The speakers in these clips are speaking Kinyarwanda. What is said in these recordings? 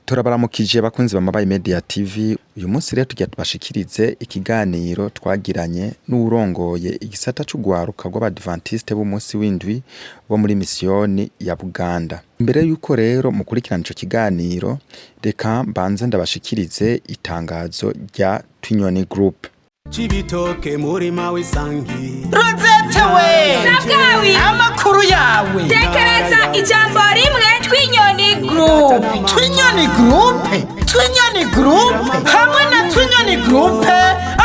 Turabaramukije bakunzi ba Mobile Media TV. Uyu munsi rero tugiye tubashikirize ikiganiro twagiranye n'urongoye igisata c'Urwaruka Rw'Abadventiste b'umunsi w'indwi bo muri misiyoni ya Buganda. Imbere yuko rero mukurikirana ico kiganiro, reka mbanze ndabashikirize itangazo rya Twinyoni Group. Chibitoke murima w'isangi Rozetewe Sabwawi amakuru yawe tekereza ijambo rimwe Twinyoni Group. Twinyoni Group Twinyoni Group hamwe na Twinyoni Group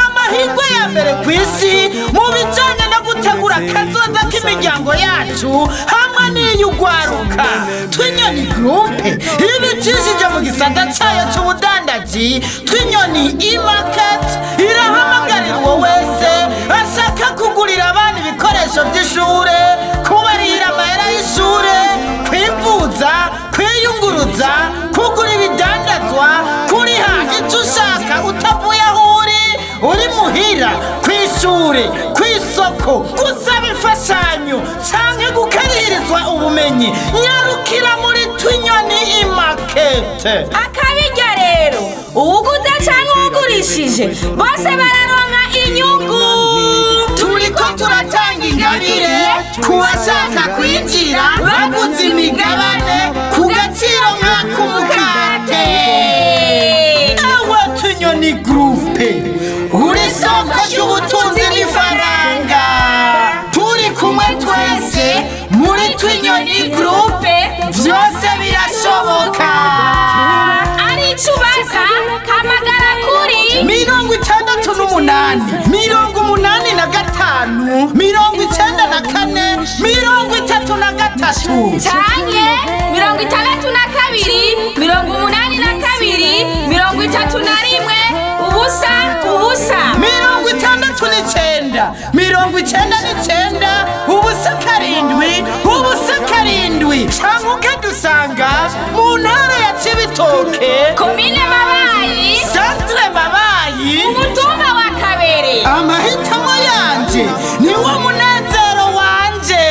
amahirwe ya mbere kw'isi mu bijanye no gutegura kazoza k'imiryango yacu hamwe n'iy'Urwaruka. Twinyoni Group ibicishije mu gisata cayo c'ubudandaji Twinyoni e-market irahamagarira uwo wese ashaka kugurira abana ibikoresho by'ishure, kubarira amahera y'ishure, kwivuza, kwiyunguruza, kugura ibidandazwa, kuriha icyo ushaka utavuye aho uri muhira, kw'ishure, kw'isoko, gusaba imfashanyo canke gukarihirizwa ubumenyi, nyarukira muri Twinyoni e-market. Akabirya rero uwuguze canke uwugurishije bose bararonka inyungu. Turiko turatanga ingabire ku bashaka kwinjira baguze imigabane ku gaciro nk'ak'umukate. Ewe Twinyoni Group uri soko ry'ubutunzi n'ifaranga. Turi kumwe twese muri Twinyoni Group vyose birashoboka. Ari icubaza hamagara kuri 68 85 94 33 canke 62 82 31 ubusa 69 ubusa karindwi canke ukadusanga mu ntara ya Cibitoke, komine Mabayi, Centre Mabayi, umutumba wa Kabere. Amahitamo yanje niwo munezero wanje.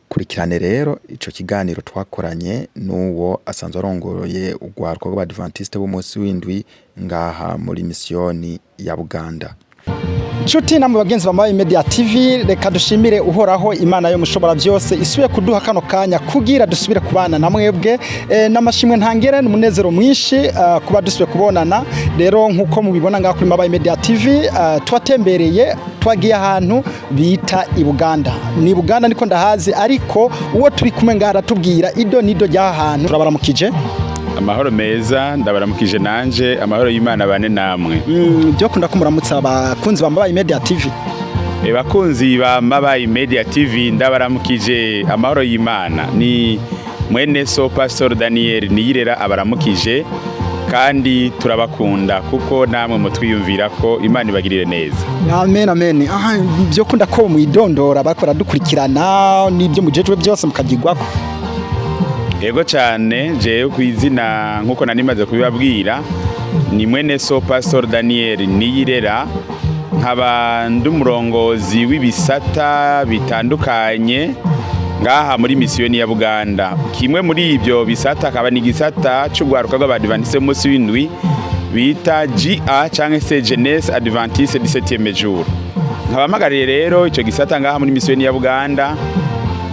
Kurikirane rero ico kiganiro twakoranye n'uwo asanzwe arongoroye Urwaruka Rw'Abadventiste b'umunsi w'indwi ngaha muri misiyoni ya Buganda. Nshuti namwe bagenzi ba Mobile Media TV, reka dushimire uhoraho Imana yo mushobora byose isubiye kuduha kano kanya kugira dusubire kubana na mwebwe n'amashimwe ntangere n'umunezero mwinshi kuba dusubiye kubonana. Rero nkuko mubibona ngaha kuri Mobile Media TV twatembereye twagiye ahantu bita i Buganda. Ni Buganda niko ndahazi, ariko uwo turi kumwe ngaha aratubwira ido nido ry'ahantu. Turabaramukije. Amahoro meza, ndabaramukije nanje, amahoro y'Imana bane namwe. Byo kunda kumuramutsa abakunzi ba Mobile Media TV. Bakunzi ba Mobile Media TV ndabaramukije, amahoro y'Imana. Ni mwene so Pastor Daniel Niyirera abaramukije, kandi turabakunda kuko namwe mutwiyumvira ko Imana ibagirire neza. Amen amen. Byo kunda ko mwidondora bakora dukurikirana n'ibyo mujejwe byose mukagirwako. Ego cyane, jewe kwizina nkuko nanimaze kubibabwira, ni mwene so Pastor Daniel Niyirera, nkaba ndumurongozi w'ibisata bitandukanye ngaha muri misiyoni ya Buganda. Kimwe muri ibyo bisata akaba ni gisata c'Urwaruka Rw'Abadventiste b'umunsi w'indwi bita GA canke se Jeunesse Adventiste du 7e jour. Nkabamagariye rero ico gisata ngaha muri misiyoni ya Buganda.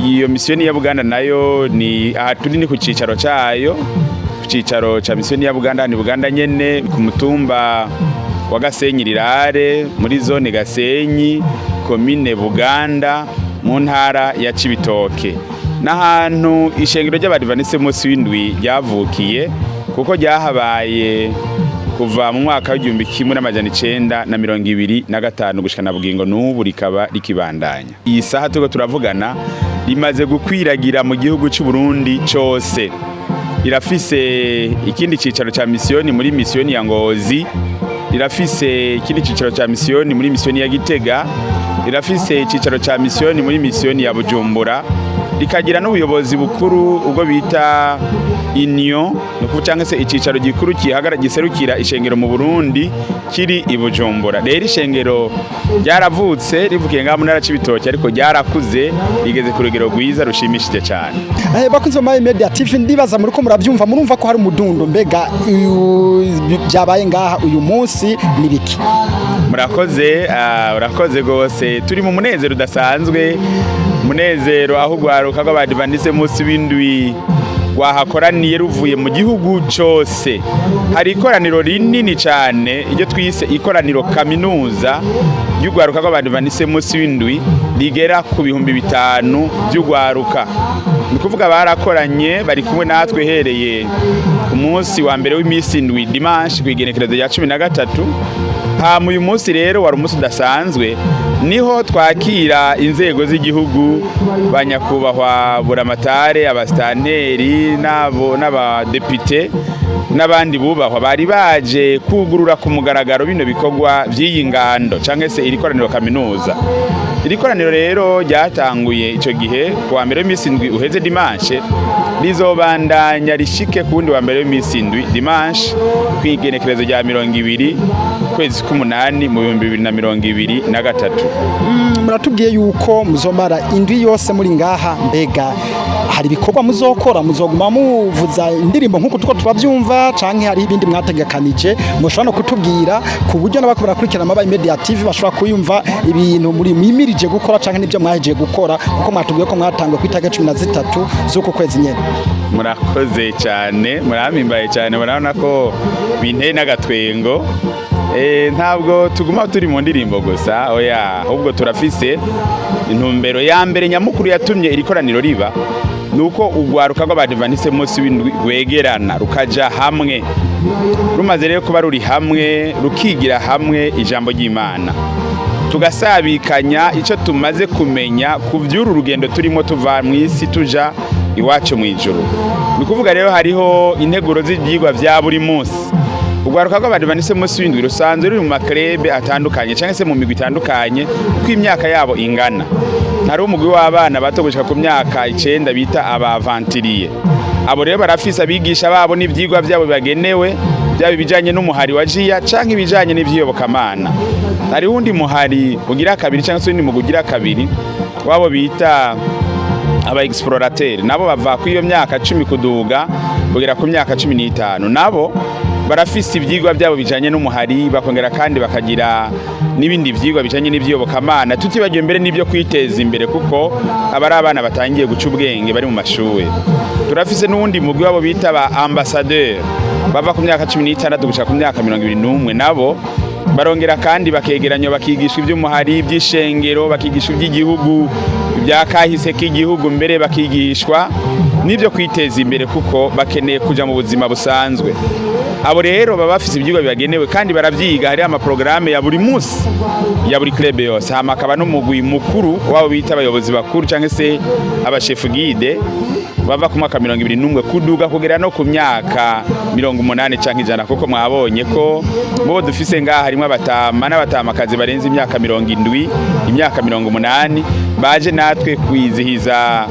Iyo misiyoni ya Buganda nayo ni turi ni ku cicaro cayo, ku cicaro ca misiyoni ya Buganda ni Buganda nyene, ku mutumba wa Gasenyi Rirare muri zone Gasenyi, komine Buganda mu ntara ya Cibitoke. N'ahantu ishengero ry'Abadventiste b'umunsi w'indwi ryavukiye, kuko ryahabaye kuva mu mwaka w'1925 gushika na bugingo n'ubu rikaba rikibandanya. Iyi saha tuko turavugana rimaze gukwiragira mu gihugu cy'u Burundi cyose. Irafise ikindi cicaro ca misiyoni muri misiyoni ya Ngozi, irafise ikindi cicaro ca misiyoni muri misiyoni ya Gitega, irafise icicaro ca misiyoni muri misiyoni ya Bujumbura, rikagira n'ubuyobozi bukuru ubwo bita inyo cyangwa se icicaro gikuru giserukira ishengero mu Burundi kiri i Bujumbura. Rero ishengero ryaravutse rivukiye ngaho mu ntara c'ibitoki ariko ryarakuze rigeze ku rugero rwiza rushimishije cyane. Bakunze bamaye media TV ndibaza muri ko murabyumva murumva ko hari umudundo mbega byabaye ngaha uyu munsi nibiki? Urakoze gose turi mu munezero udasanzwe, munezero aho Urwaruka rw'Abadventiste munsi w'indwi wahakoraniye ruvuye mu gihugu cyose. Hari ikoraniro rinini cyane iryo twise Ikoraniro Kaminuza y'Urwaruka rw'Abadventiste munsi w'indwi rigera ku 5,000 by'Urwaruka. Ni kuvuga barakoranye bari kumwe natwe hereye ku munsi wa mbere w'imisi indwi dimanche ku igenekerezo rya 13. Hama uyu munsi rero wari umunsi udasanzwe, niho twakira inzego z'igihugu, banyakubahwa buramatare, abastanteri n'abadepite n'abandi bubahwa bari baje kugurura ku mugaragaro bino bikorwa by'iyi ngando canke se iri koraniro kaminuza. Iri koraniro rero ryatanguye ico gihe kuwa mbere w'imisi indwi uheze dimanche, rizobandanya rishike kundi wa mbere w'imisi indwi dimanche kwigenekerezo rya 20 kwezi k'umunani mu 2023. Muratubwiye yuko muzomara indwi yose muri ngaha, mbega hari ibikorwa muzokora, muzoguma muvuza indirimbo nkuko tuko tubavyumva canke hari ibindi mwategekanije mushobora no kutubwira ku buryo n'abakora kurikirana amabaye media TV bashobora kuyumva ibintu muri mimirije gukora canke nibyo mwaheje gukora kuko mwatubwiye ko mwatangwe ku itariki 13 z'uko kwezi nyene? Murakoze cyane, muramimbaye cyane, murabona ko binteye n'agatwengo. Ntabwo tuguma turi mu ndirimbo gusa, oya, ahubwo turafise intumbero ya mbere nyamukuru yatumye iri koraniro riba nuko Urwaruka rw'Abadventiste munsi w'indwi rwegerana rukaja hamwe. Rumaze rero kuba ruri hamwe rukigira hamwe ijambo ry'Imana, tugasabikanya icyo tumaze kumenya ku by'uru rugendo turimo tuva mu isi tuja iwacu mu ijuru. Ni kuvuga rero hariho integuro z'ibyigwa vya buri munsi. Urwaruka rw'Abadventiste munsi w'indwi rusanzwe ruri mu makrebe atandukanye cyangwa se mu migwi itandukanye uko imyaka yabo ingana. Hari umugwi w'abana bato gushika ku myaka 9 bita abavantiriye. Abo rero barafise abigisha babo n'ivyigwa byabo bagenewe, byaba bijanye n'umuhari wa jiya canke ibijanye n'ivyiyobokamana. Hari undi muhari ugira kabiri cyangwa se undi mugugira kabiri wabo bita aba explorateur, nabo bava ku iyo myaka 10 kuduga kugera ku myaka 15. Nabo barafise ivyigwa byabo bijanye n'umuhari, bakongera kandi bakagira n'ibindi vyigwa bijanye n'ivyiyobokamana, tutibagiye mbere n'ibyo kwiteza imbere kuko abari abana batangiye guca ubwenge bari mu mashuri. Turafise n'undi mugwi wabo bita ba ambassadeur bava ku myaka 16 gushika ku myaka 21. Nabo barongera kandi bakegeranya bakigisha iby'umuhari, iby'ishengero, bakigisha iby'igihugu, ibya kahise k'igihugu, mbere bakigishwa n'ibyo kwiteza imbere kuko bakeneye kuja mu buzima busanzwe. Abo rero baba bafise ibyigwa bibagenewe kandi baravyiga, hari amaprograme ya buri munsi ya buri club yose. Hama akaba no mugwi mukuru wabo bita abayobozi bakuru canke se abachef guide bava ku mwaka 21 kuduga kugera no ku myaka 80 canke 100 kuko mwabonye ko bo dufise ngaha harimo abatama n'abatamakazi barenze imyaka 70, imyaka 80 baje natwe kwizihiza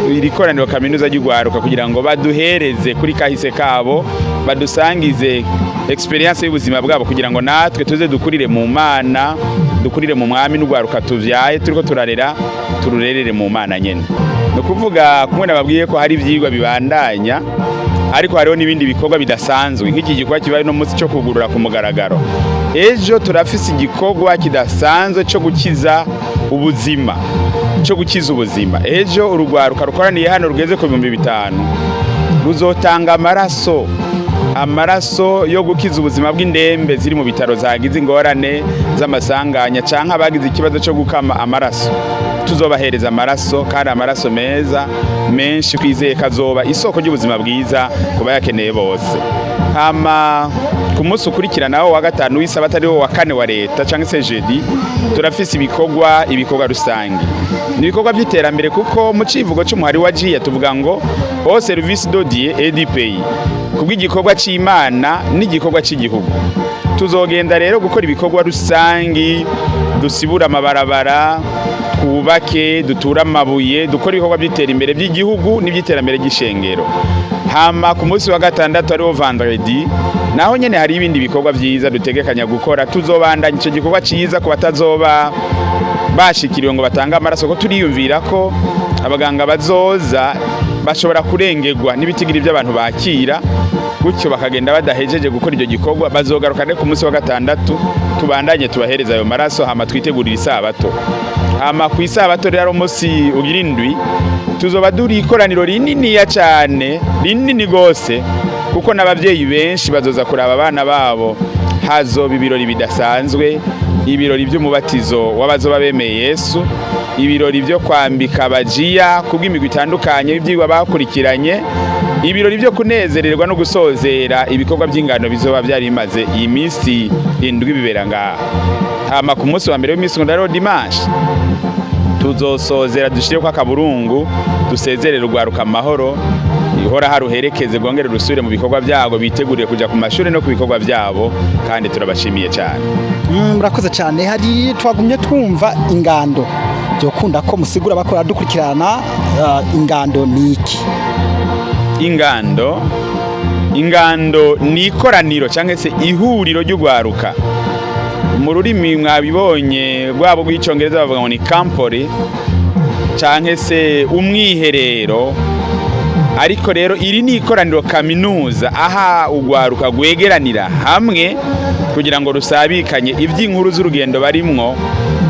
iri koraniro Kaminuza y'Urwaruka kugira ngo baduhereze kuri kahise kabo, badusangize experience y'ubuzima bwabo kugira ngo natwe tuze dukurire mu Mana, dukurire mu Mwami n'Urwaruka tuvyaye turiko turarera tururerere mu Mana nyene. No kuvuga kumwe nababwiye ko hari ivyigwa bibandanya ariko hariho n'ibindi bikorwa bidasanzwe nk'iki gikorwa kibaye no munsi cyo kugurura ku mugaragaro. Ejo turafise igikorwa kidasanzwe cyo gukiza ubuzima, cyo gukiza ubuzima. Ejo Urwaruka rukoraniye hano rugeze ku 5,000 ruzotanga amaraso yo gukiza ubuzima bw'indembe ziri mu bitaro zagize ingorane z'amasanganya canke abagize ikibazo cyo gukama amaraso. Tuzobahereza amaraso kandi amaraso meza menshi kwizeye kazoba isoko ry'ubuzima bwiza kuba yakeneye bose. Hama ku munsi ukurikiranaho wa gatanu w'Isabata ariwo wa kane wa leta canke se jeudi turafise ibikorwa rusangi. Ni ibikorwa by'iterambere kuko mu civugo cy'umuhari wa jiya tuvuga ngo au service de Dieu et du pays, kubw'igikorwa c'Imana n'igikorwa cy'igihugu. Tuzogenda rero gukora ibikorwa rusangi dusibura amabarabara, twubake, dutura amabuye, dukora ibikorwa by'itera imbere by'igihugu n'iby'iterambere ry'ishengero. Hama ku munsi wa gatandatu ariwo vendredi naho nyene hari ibindi bikorwa vyiza dutegekanya gukora, tuzobandanya ico gikorwa ciza ku batazoba bashikiriwe ngo batanga amaraso, ko turiyumvira ko abaganga bazoza bashobora kurengerwa n'ibitigiri by'abantu bakira, gutyo bakagenda badahejeje gukora iryo gikorwa. Bazogaruka ku munsi wa gatandatu tubandanye tubahereza ayo maraso, hama twitegurira isabato. Hama ku isabato rero umunsi ugira indwi tuzoba duri ikoraniro rininiya cyane, rinini gose, kuko n'abavyeyi benshi bazoza kuraba abana babo. Hazoba ibirori bidasanzwe, ibirori by'umubatizo w'abazoba bemeye Yesu, ibirori byo kwambika abajiya kubw'imigwi itandukanye y'ivyigwa bakurikiranye, ibirori byo kunezererwa no gusozera ibikorwa by'ingano bizoba byari bimaze iyi minsi indwi bibera ngaha. Hama ku munsi wa mbere w'iminsi ngondaro dimanche tuzosozera dushire kwa kaburungu, dusezerere Rw'Urwaruka amahoro, ihora haruherekeze bwongere rusubire mu bikorwa byabo, biteguriye kuja ku mashuri no ku bikorwa byabo, kandi turabashimiye cyane. Murakoze cyane. Hari twagumye twumva ingando, byokunda ko musigura bakora dukurikirana ingando niki? Ingando ni ikoraniro cyangwa se ihuriro ry'Urwaruka. Mu rurimi mwabibonye rwabo rw'icyongereza bavuga ngo ni campore cyangwa se umwiherero, ariko rero iri ni ikoraniro kaminuza, aha Urwaruka rwegeranira hamwe kugira ngo rusabikanye iby'inkuru z'urugendo barimwo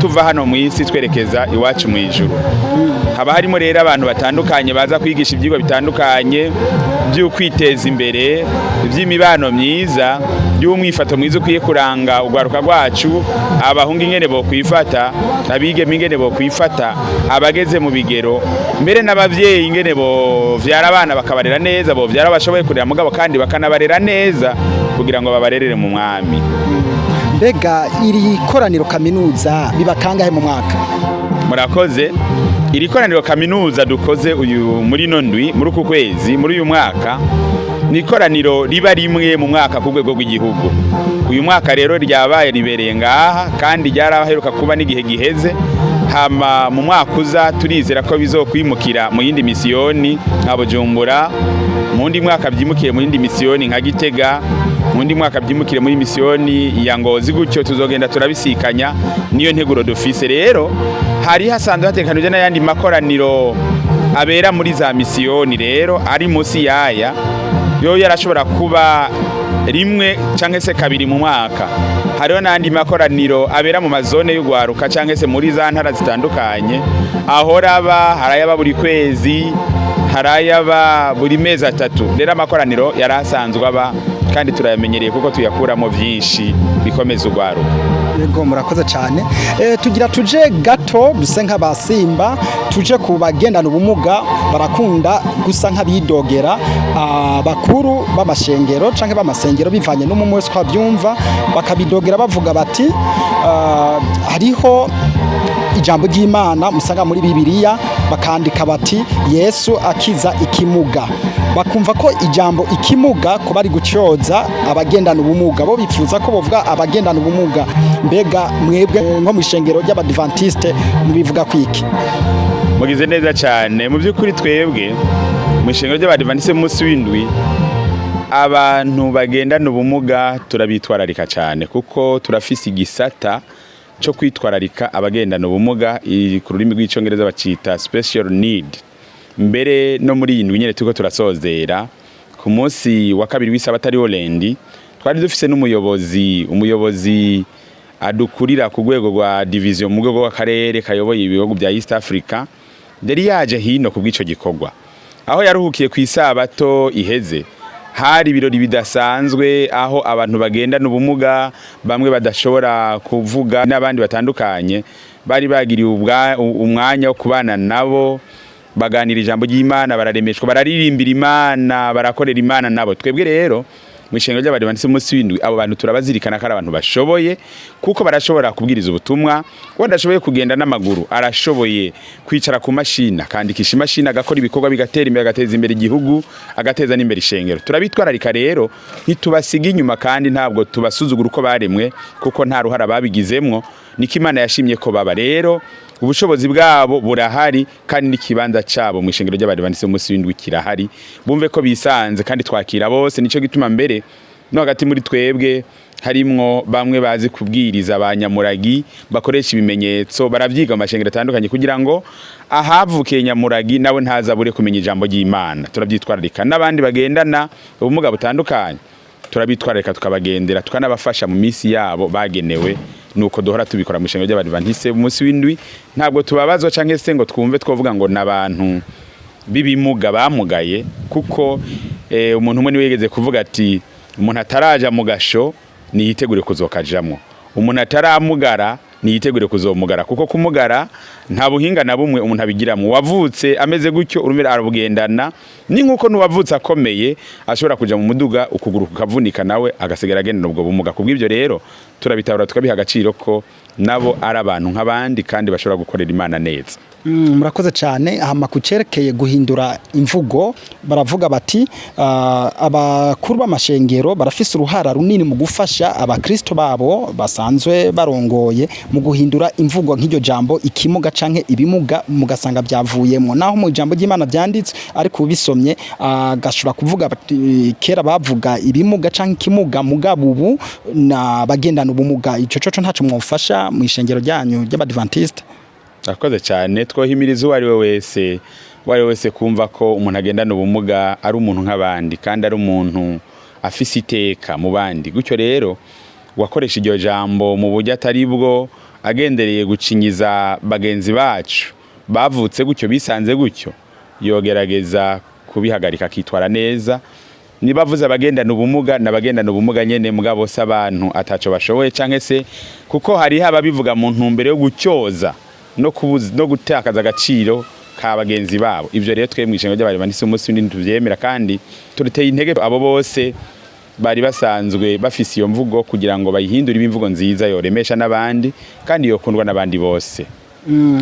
tuva hano mu isi twerekeza iwacu mu ijuru. Haba harimo rero abantu batandukanye baza kwigisha ibyigwa bitandukanye byo kwiteza imbere, iby'imibano myiza, by'umwifato mwiza ukwiye kuranga Urwaruka rwacu, abahungu ingene bo kwifata, abigeme ingene bo kwifata, abageze mu bigero, mbere n'abavyeyi ingene bo vyara abana bakabarera neza, bo vyara bashoboye kurera mugabo kandi bakanabarera neza kugira ngo babarerere mu mwami. Mbega iri koraniro kaminuza biba kangahe mu mwaka? Murakoze. Iri koraniro kaminuza dukoze uyu muri nondwi, muri uku kwezi, muri uyu mwaka, ni ikoraniro riba rimwe mu mwaka ku rwego rw'igihugu. Uyu mwaka rero ryabaye ribereye ngaha kandi ryaraheruka kuba n'igihe giheze. Hama mu mwaka uza turizera ko bizokwimukira mu yindi misiyoni nka Bujumbura, mu wundi mwaka byimukire mu yindi misiyoni nka Gitega, mu wundi mwaka byimukire muri misiyoni ya Ngozi, gutyo tuzogenda turabisikanya. Niyo nteguro dufise. Rero hari hasanzwe hatekanije n'ayandi makoraniro abera muri za misiyoni, rero ari munsi yaya yo yarashobora kuba rimwe canke se kabiri mu mwaka. Hariho n'andi makoraniro abera mu mazone y'Urwaruka canke se muri za ntara zitandukanye, ahoraba harayaba buri kwezi, harayaba buri mezi atatu. Rero amakoraniro yarasanzwe aba kandi turayamenyereye kuko tuyakuramo vyinshi bikomeza Urwaruka. Yego murakoze cyane. Tugira tuje gato duse nk'abasimba, tuje ku bagendana ubumuga, barakunda gusa nk'abidogera bakuru b'amashengero canke b'amasengero bivanye n'umwe wese ko abyumva, bakabidogera bavuga bati hariho ijambo ry'Imana musanga muri Bibiliya, bakandika bati Yesu akiza ikimuga. Bakumva ko ijambo ikimuga ko bari gucyoza abagendana ubumuga, bo bifuza ko bovuga abagendana ubumuga. Mbega mwebwe nko mu ishengero ry'Abadventiste mubivuga kwiki? Mugize neza cyane. Mu by'ukuri twebwe mu ishengero ry'Abadventiste munsi w'indwi, abantu bagendana ubumuga turabitwararika cyane, kuko turafise igisata cyo kwitwararika abagendana ubumuga, ku rurimi rw'icyongereza bacita special need. Mbere no muri indwi nyene tuko turasozera ku munsi wa kabiri w'Isabato ari Olendi, twari dufise n'umuyobozi adukurira ku rwego rwa division mu rwego rw'akarere kayoboye ibihugu bya East Africa. Yari yaje hino ku bw'ico gikorwa, aho yaruhukiye ku Isabato iheze. Hari ibirori bidasanzwe aho abantu bagendana ubumuga, bamwe badashobora kuvuga n'abandi batandukanye, bari bagiriye umwanya wo kubana nabo, baganira ijambo ry'Imana, bararemeshwa, bararirimbira Imana, barakorera Imana nabo. Twebwe rero mu ishengero ry'Abadventiste munsi w'indwi, abo bantu turabazirikana ko ari abantu bashoboye, kuko barashobora kubwiriza ubutumwa. Wadashoboye kugenda n'amaguru arashoboye kwicara ku mashina, akandikisha imashini, agakora ibikorwa bigatera imbere, agateza imbere igihugu, agateza n'imbere ishengero. Turabitwararika rero, ntitubasiga inyuma kandi ntabwo tubasuzugura uko baremwe, kuko nta ruhara babigizemwo. niko Imana yashimye ko baba. Rero ubushobozi bwabo burahari kandi n'ikibanza cabo mu ishengero ry'Abadventiste umunsi w'indwi kirahari, bumve ko bisanze kandi twakira bose. Nico gituma mbere no hagati muri twebwe harimwo bamwe bazi kubwiriza abanyamuragi bakoresha ibimenyetso, baravyiga mu mashengero atandukanye kugira ngo ahavukiye nyamuragi nawe ntazabure kumenya ijambo ry'Imana. Turabyitwararika n'abandi bagendana ubumuga butandukanye, turabitwararika tukabagendera tukanabafasha mu misi yabo bagenewe. Nuko duhora tubikora mu ishengero ry'Abadventiste umunsi w'indwi. Ntabwo tubabazwa canke se ngo twumve twovuga ngo nabantu bibimuga bamugaye, kuko umuntu umwe niwe yigeze kuvuga ati umuntu ataraja mu gasho niyitegure kuzokajamwo, umuntu ataramugara niyitegure kuzomugara, kuko kumugara nta buhinga na bumwe umuntu abigiramwo. Wavutse ameze gutyo urumira arabugendana, ni nkuko nuwavutse akomeye ashobora kuja mu muduga ukuguru kukavunika nawe agasigara agendana ubwo bumuga. Kubw'ivyo rero turabitabura tukabiha agaciro ko nabo ari abantu nk'abandi kandi bashobora gukorera Imana neza. Murakoze cyane. Hama kucerekeye guhindura imvugo baravuga bati abakuru b'amashengero barafise uruhara runini mu gufasha abakristo babo basanzwe barongoye mu guhindura imvugo nk'iryo jambo ikimuga canke ibimuga mugasanga byavuyemo, naho mu jambo ry'Imana byanditse ariko ubisomye gashobora kuvuga bati kera bavuga ibimuga canke ikimuga mugabo ubu na bagendana ubumuga. Ico coco ntaco mwofasha mu ishengero ryanyu ry'Abadventiste? Akoze cyane. Twohimiriza uwo ari we wese kumva ko umuntu agendana ubumuga ari umuntu nk'abandi kandi ari umuntu afise iteka mu bandi. Gutyo rero wakoresha iryo jambo mu buryo atari bwo, agendereye gucinyiza bagenzi bacu bavutse gutyo bisanze gutyo, yogerageza kubihagarika akitwara neza. Nibavuze abagendana ubumuga n'abagendana ubumuga nyene, mugabo bose abantu ataco bashoboye canke se kuko hari ababivuga mu ntumbero yo gucyoza no gutakaza agaciro ka bagenzi babo. Ivyo rero twe mwishengero ry'Abadventiste umunsi w'indwi tuvyemera kandi turuteye intege abo bose bari basanzwe bafise iyo mvugo kugira ngo bayihindure imvugo nziza yoremesha n'abandi kandi yokundwa n'abandi bose.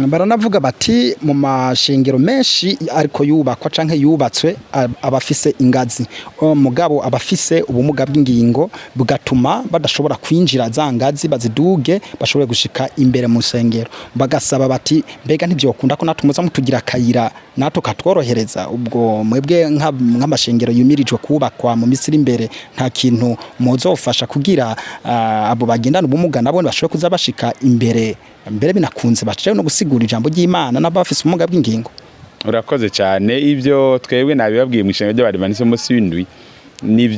Baranavuga bati mu mashengero menshi ariko yubakwa canke yubatswe abafise ingazi, mugabo abafise ubumuga bw'ingingo bugatuma badashobora kwinjira za ngazi baziduge bashobore gushika imbere mu sengero. Bagasaba bati mbega ntivyokunda ko natumuza mutugira kayira nato katworohereza. Ubwo mwebwe nk'amashengero yumirijwe kubakwa mu Misiri imbere, nta kintu muzofasha kugira abo bagendana ubumuga nabo bashobore kuza bashika imbere mbere binakunze baciye no gusigura ijambo ry'Imana n'abafise ubumuga bw'ingingo? Urakoze cyane. Ibyo twebwe nabibabwiye mu ishengero ry'Abadventiste umunsi w'indwi,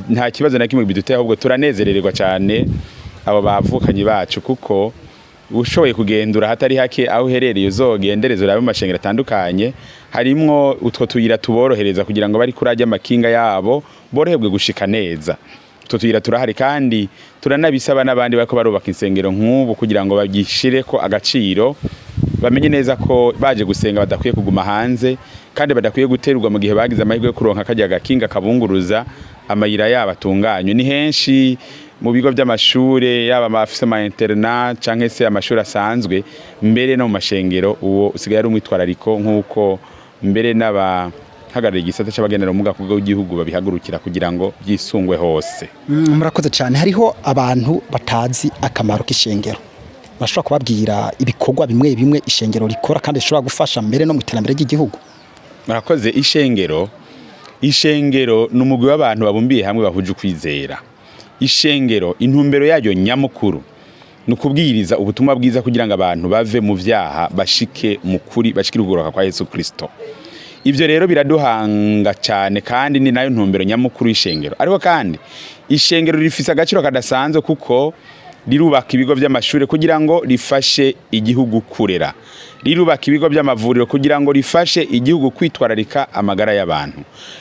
nta kibazo na kimwe biduteye, ahubwo turanezererwa cyane abo bavukanye bacu, kuko ushoboye kugendura hatari hake aho uherereye uzogendereza urabe mu mashengero atandukanye, harimwo utwo tuyira tuborohereza kugira ngo bari kurajya amakinga yabo borohebwe gushika neza. Tutuyira turahari kandi turanabisaba n'abandi bako barubaka insengero nk'ubu kugira ngo bagishire ko agaciro, bamenye neza ko baje gusenga badakwiye kuguma hanze kandi badakwiye guterurwa mu gihe bagize amahirwe yo kuronka kajya gakinga kabunguruza amayira yabo atunganywe. Ni henshi mu bigo by'amashure yaba amafise ama internat canke se amashuri asanzwe, mbere no mu mashengero uwo usigaye ari umwitwarariko nk'uko mbere hagarira igisata c'abagendana ubumuga ku bw'igihugu babihagurukira kugira ngo byisungwe hose. Murakoze cyane. Hariho abantu batazi akamaro k'ishengero, bashobora kubabwira ibikorwa bimwe bimwe ishengero rikora kandi rishobora gufasha mbere no mu iterambere ry'igihugu? Murakoze. Ishengero n'umugwi w'abantu babumbiye hamwe bahuje ukwizera. Ishengero intumbero yayo nyamukuru nukubwiriza ubutumwa bwiza kugira ngo abantu bave mu vyaha bashike mu kuri, bashikire ugoroka kwa Yesu Kristo. Ivyo rero biraduhanga cyane kandi ni nayo ntumbero nyamukuru y'ishengero. Ariko kandi ishengero rifise agaciro kadasanzwe kuko rirubaka ibigo by'amashuri kugira ngo rifashe igihugu kurera, rirubaka ibigo by'amavuriro kugira ngo rifashe igihugu kwitwararika amagara y'abantu,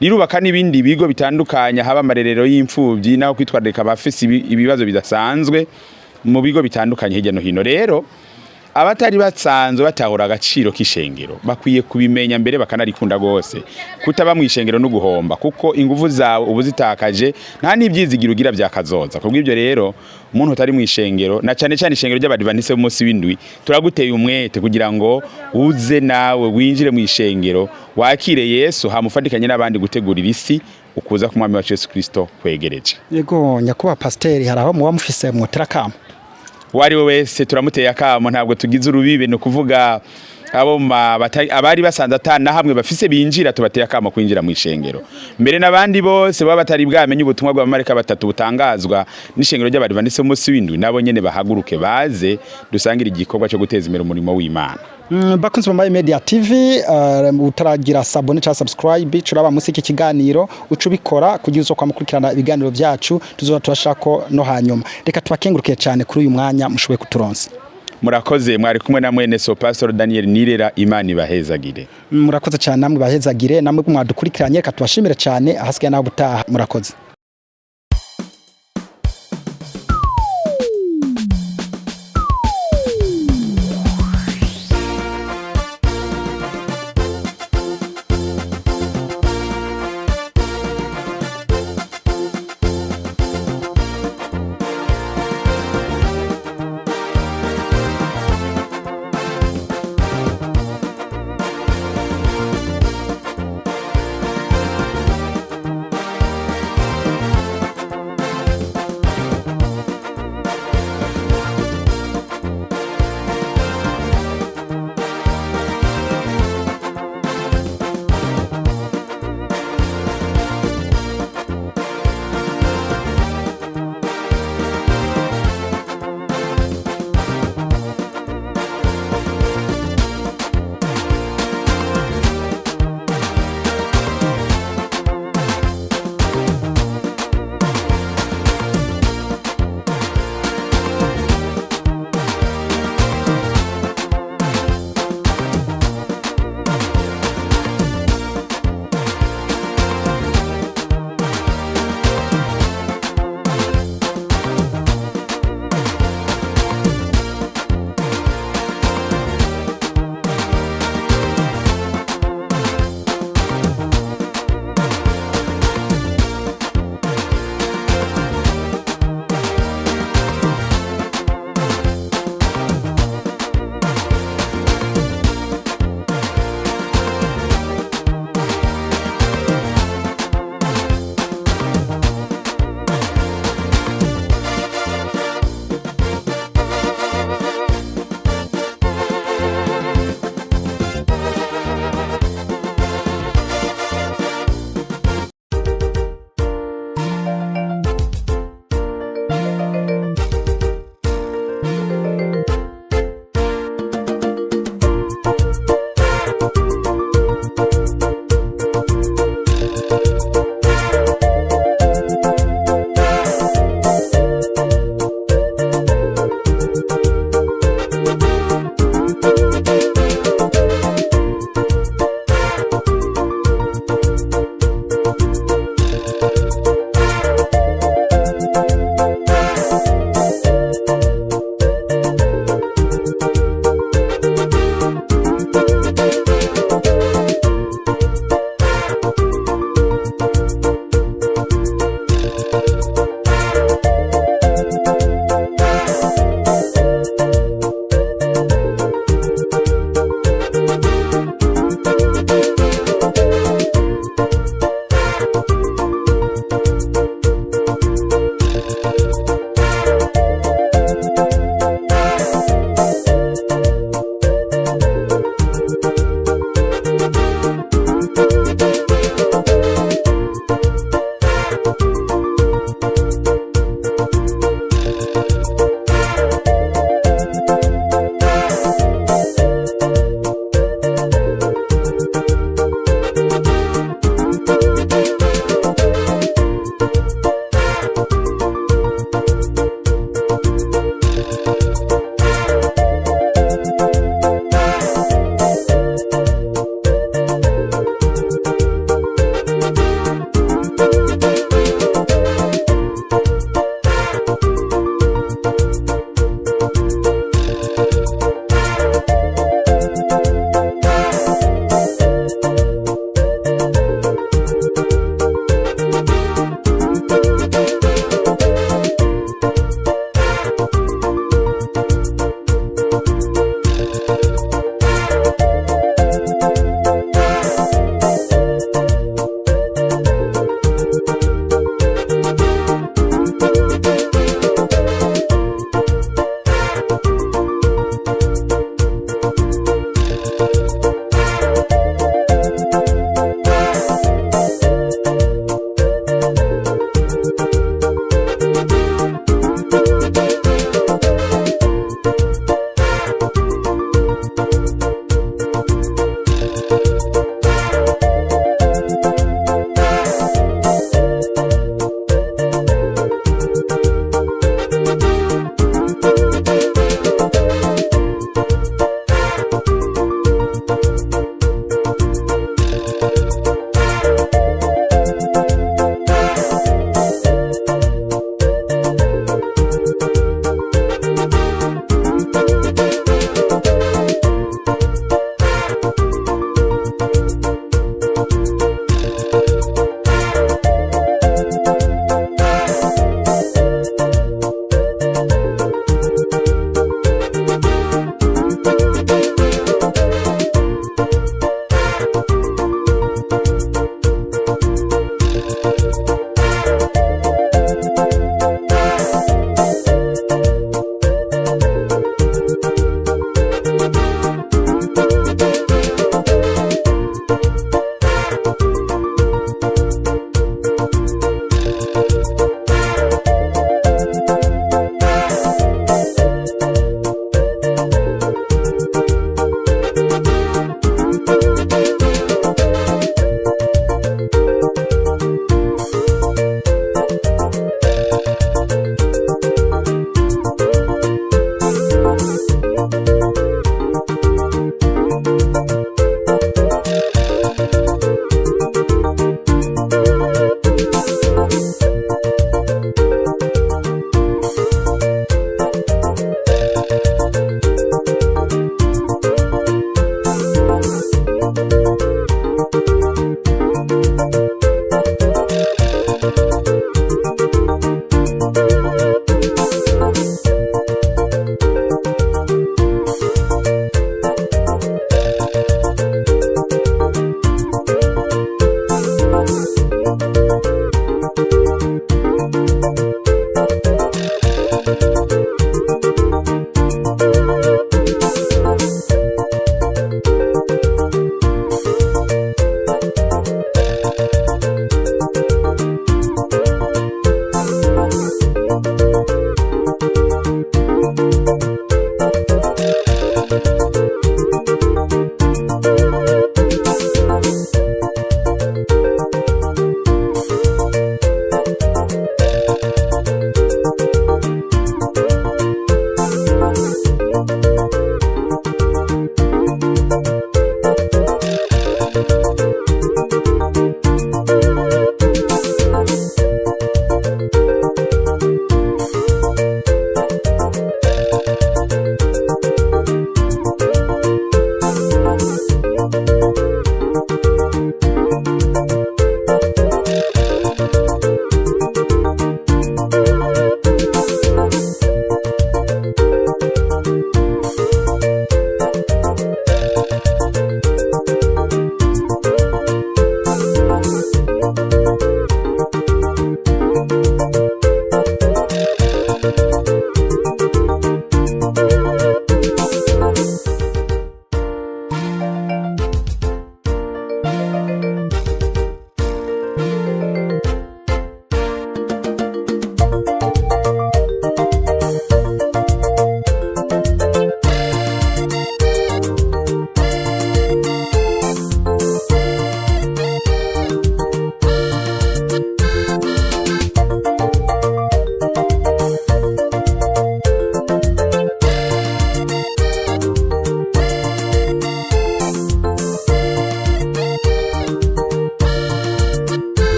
rirubaka n'ibindi bigo bitandukanye haba amarerero y'imfubyi naho kwitwararika abafise ibibazo bidasanzwe mu bigo bitandukanye hirya no hino. Rero abatari batsanzwe batahura agaciro k'ishengero bakwiye kubimenya mbere bakanarikunda gose, kutaba mu ishengero no guhomba kuko ingufu zawe ubuzitakaje nta n'ibyizigiro ugira byakazoza. Kubw'ibyo rero umuntu utari mu ishengero na cyane cyane ishengero ry'Abadventiste umunsi w'indwi turaguteye umwete kugira ngo uze nawe winjire mu ishengero wakire Yesu hamufatikanye n'abandi gutegurira isi ukuza ku mwami wa Yesu Kristo kwegereje. Yego nyakubahwa pasiteri, hari aho muba mufise mwotera kama? wari we wese turamuteye akamo ntabwo tugize urubibe no kuvuga abo abari basanze atana hamwe bafise binjira tubateye akamo kwinjira mu ishengero mbere nabandi bose baba batari bwamenye ubutumwa bw'abamarika batatu butangazwa n'ishengero ry'Abadventiste umunsi w'indwi nabo nyene bahaguruke baze dusangira igikorwa cyo guteza imbere umurimo w'Imana. Bakunzi bambaye Media TV utaragira sabone cha subscribe curaba musi iki kiganiro ucubikora kugira uzo kwamukurikirana ibiganiro byacu tuzoba turashako no hanyuma reka tubakenguruke cyane kuri uyu mwanya mushoboye kuturonsa. Murakoze mwari kumwe na mwene so Pastor Daniel Nirera Imana ibahezagire. Murakoze cyane namwe bahezagire namwe mwadukurikiranye reka tubashimire cyane ahasigaye naho gutaha murakoze.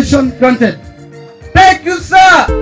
Permission granted. Thank you, sir.